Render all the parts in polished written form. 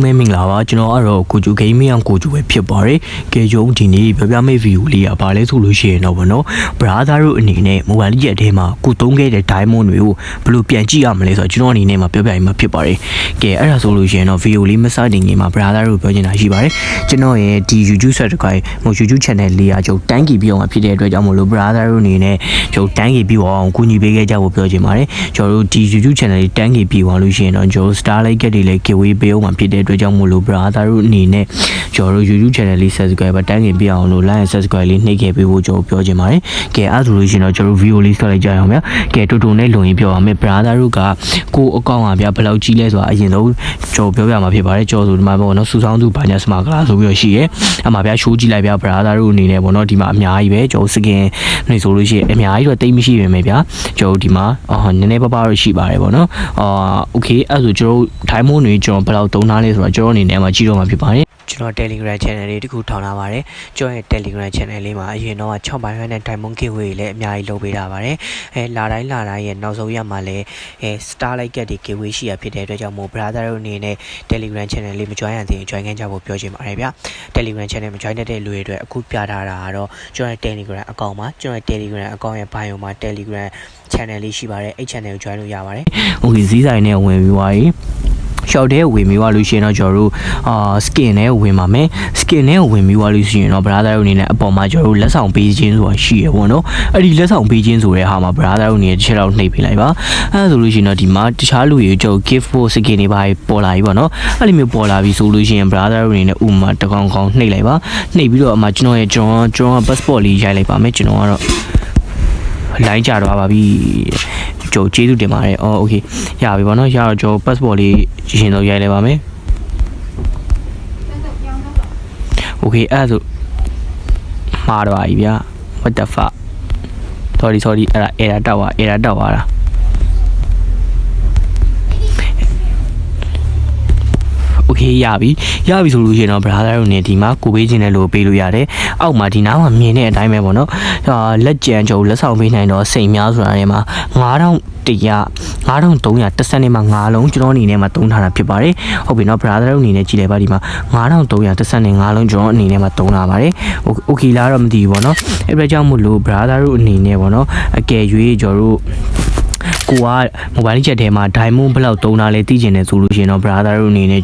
မဲမင်္ဂလာပါကျွန်တော်ကတော့ကိုကျူဂိမ်းမင်းအောင်ကိုကျူပဲဖြစ်ပါတယ်ကဲရုံဒီနေ့ပြောပြမယ့်ဗီဒီယိုလေးကဘာလဲဆိုလို့ရှိရင်တော့ဗောနော်ဘရာသာတို့အနေနဲ့မိုဘိုင်းလက်အထဲမှာကိုသုံးခဲ့တဲ့ diamond တွေကိုဘယ်လိုပြန်ကြည့်ရမလဲဆိုတော့ကျွန်တော်အနေနဲ့မှာပြောပြရင်မှာဖြစ်ပါတယ်ကဲအဲ့ဒါဆိုလို့ရှိရင်တော့ဗီဒီယိုလေးမစတင်ခင်မှာဘရာသာတို့ပြောချင်တာရှိပါတယ်ကျွန်တော်ရဲ့ဒီ YouTube subscribe မို့ YouTube channel လေးကကျွန်တော်တန်းကီပြီးအောင်ဖြစ်တဲ့အတွက်ကြောင့်မလို့ဘရာသာတို့အနေနဲ့ကျွန်တော်တန်းကီပြီးအောင်ကူညီပေးခဲ့ကြဖို့ပြောချင်ပါတယ်ကျွန်တော်တို့ဒီ YouTube channel လေးတန်းကီပြီးအောင်လို့ရှိရင်တော့ကျွန်တော် star like တွေလည်း giveaway ပေးအောင်မှာဖြစ်တဲ့အတွက်ကြောင့်မို့လို့ brother တို့အနေနဲ့ကျွန်တော်တို့ YouTube channel လေး subscribe တန်းခင်ပြအောင်လို့ like and subscribe လေးနှိပ်ခဲ့ပေးဖို့ကျွန်တော်ပြောချင်ပါတယ်ကဲအဲ့ဆိုလို့ရှိရင်တော့ကျွန်တော် video လေးဆက်လိုက်ကြရအောင်ဗျာကဲတူတူနဲ့လုံရင်ပြောရမယ် brother တို့ကကိုအကောင့်ပါဗျာဘယ်လောက်ကြီးလဲဆိုတာအရင်ဆုံးကျွန်တော်ပြောပြမှာဖြစ်ပါတယ်ကျွန်တော်ဆိုဒီမှာပေါ့နော်စူဆောင်းသူဘာညာစမာကလာဆိုပြီးတော့ရှိရဲအမှာဗျာ show ကြည့်လိုက်ဗျာ brother တို့အနေနဲ့ပေါ့နော်ဒီမှာအများကြီးပဲကျွန်တော် skin နေဆိုလို့ရှိရင်အများကြီးတော့တိတ်မရှိပဲမယ်ဗျာကျွန်တော်ဒီမှာနည်းနည်းပါးပါးတော့ရှိပါတယ်ပေါ့နော်okay အဲ့ဆိုကျွန်တော် diamond တွေကျွန်တော်ဘယ်လောက်သုံးထားလဲဆိုတော့ကျွန်တော်အနေနဲ့မှာကြည့်တော့မှာဖြစ်ပါတယ်ကျွန်တော် Telegram channel လေးတခုထောင်လာပါတယ်ကျွန်တော်ရဲ့ Telegram channel လေးမှာအရင်တော့6ပိုင်းနဲ့ diamond giveaway လည်းအများကြီးလုပ်ပေးတာပါတယ်လာတိုင်းရဲ့နောက်ဆုံးရက်မှာလည်းstar like တွေ giveaway ရှိရဖြစ်တဲ့အတွက်ကြောင့်မို့ brother တို့အနေနဲ့ Telegram channel လေးမ join ရသေးရင် join ကြဖို့ပြောချင်ပါတယ်ဗျ Telegram channel မ join တဲ့လူတွေအတွက်အခုပြထားတာကတော့ကျွန်တော်ရဲ့ Telegram account မှာကျွန်တော်ရဲ့ Telegram account ရဲ့ bio မှာ Telegram channel လေးရှိပါတယ်အဲ့ channel ကို join လို့ရပါတယ် okay ဈေးဆိုင်နဲ့ဝင်ပြီးသွားပြီရှောက်တဲ့ဝင်ပြီးသွားလို့ရှိရင်တော့ကျွန်တော်တို့skin နဲ့ဝင်ပါမယ် skin နဲ့ဝင်ပြီးသွားလို့ရှိရင်တော့ brother တို့အနေနဲ့အပေါ်မှာကျွန်တော်တို့လက်ဆောင်ပေးခြင်းဆိုတာရှိရပေါ့နော်အဲ့ဒီလက်ဆောင်ပေးခြင်းဆိုတဲ့ဟာမှာ brother တို့အနေနဲ့တစ်ချက်တော့နှိပ်ပေးလိုက်ပါအဲ့ဒါဆိုလို့ရှိရင်တော့ဒီမှာတခြားလူတွေကျွန်တော် gift for skin တွေပါပေါ်လာပြီပေါ့နော်အဲ့လိုမျိုးပေါ်လာပြီဆိုလို့ရှိရင် brother တို့အနေနဲ့ဥမာတကောင်ကောင်နှိပ်လိုက်ပါနှိပ်ပြီးတော့အမှကျွန်တော်ရဲ့ passport လေးရိုက်လိုက်ပါမယ်ကျွန်တော်ကတော့လိုင်းကြတော့ပါပြီကျွန်တော်ကျေးဇူးတင်ပါတယ်โอเคရပြီဗောနော်ရတော့ကျွန်တော် passport လေးရှင်တော့ရိုက်လိုက်ပါမယ်โอเคအဲ့ဒါဆိုမှားတော့ပါပြီဗျာ what the fuck sorry အဲ့ဒါတောက်သွားတာโอเคရပြီဆိုလို့ရှိရင်တော့ brother တို့နေဒီမှာကိုပေးခြင်းနဲ့လို့ပေးလို့ရတယ်အောက်မှာဒီနားမှာမြင်တဲ့အတိုင်းပဲပေါ့နော်လက်ကြံကြုံလက်ဆောင်ပေးနိုင်တော့စိန်များဆိုတာထဲမှာ9310နဲ့မှာ9လုံးကျွန်တော်အနေနဲ့မှာသုံးထားတာဖြစ်ပါတယ်ဟုတ်ပြီနော် brother တို့အနေနဲ့ကြည့်လိုက်ပါဒီမှာ9310နဲ့9လုံးကျွန်တော်အနေနဲ့မှာသုံးလာပါတယ်โอเคလားတော့မသိဘူးပေါ့နော်အဲ့ဒါကြောင့်မို့လို့ brother တို့အနေနဲ့ပေါ့နော်အကယ်၍ကျွန်တော်တို့ကိုကမိုဘိုင်းချက်ထဲမှာ diamond ဘယ်လောက်သုံးတာလဲသိကျင်တယ်ဆိုလို့ရှိရင်တော့ brother တို့အနေနဲ့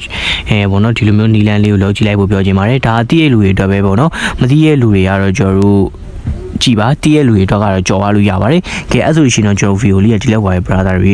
ပေါ့နော်ဒီလိုမျိုးနီလန်လေးကိုလောက်ကြည့်လိုက်ဖို့ပြောချင်ပါတယ်ဒါအသိရဲ့လူတွေအတွက်ပဲပေါ့နော်မသိရဲ့လူတွေကတော့ကျွန်တော်တို့ကြည်ပါသိရဲ့လူတွေအတွက်ကတော့ကြော်သွားလို့ရပါတယ်ကဲအဲ့ဆိုရှင်တော့ကျွန်တော် video လေးကဒီလောက်ပါပဲ brother တွေ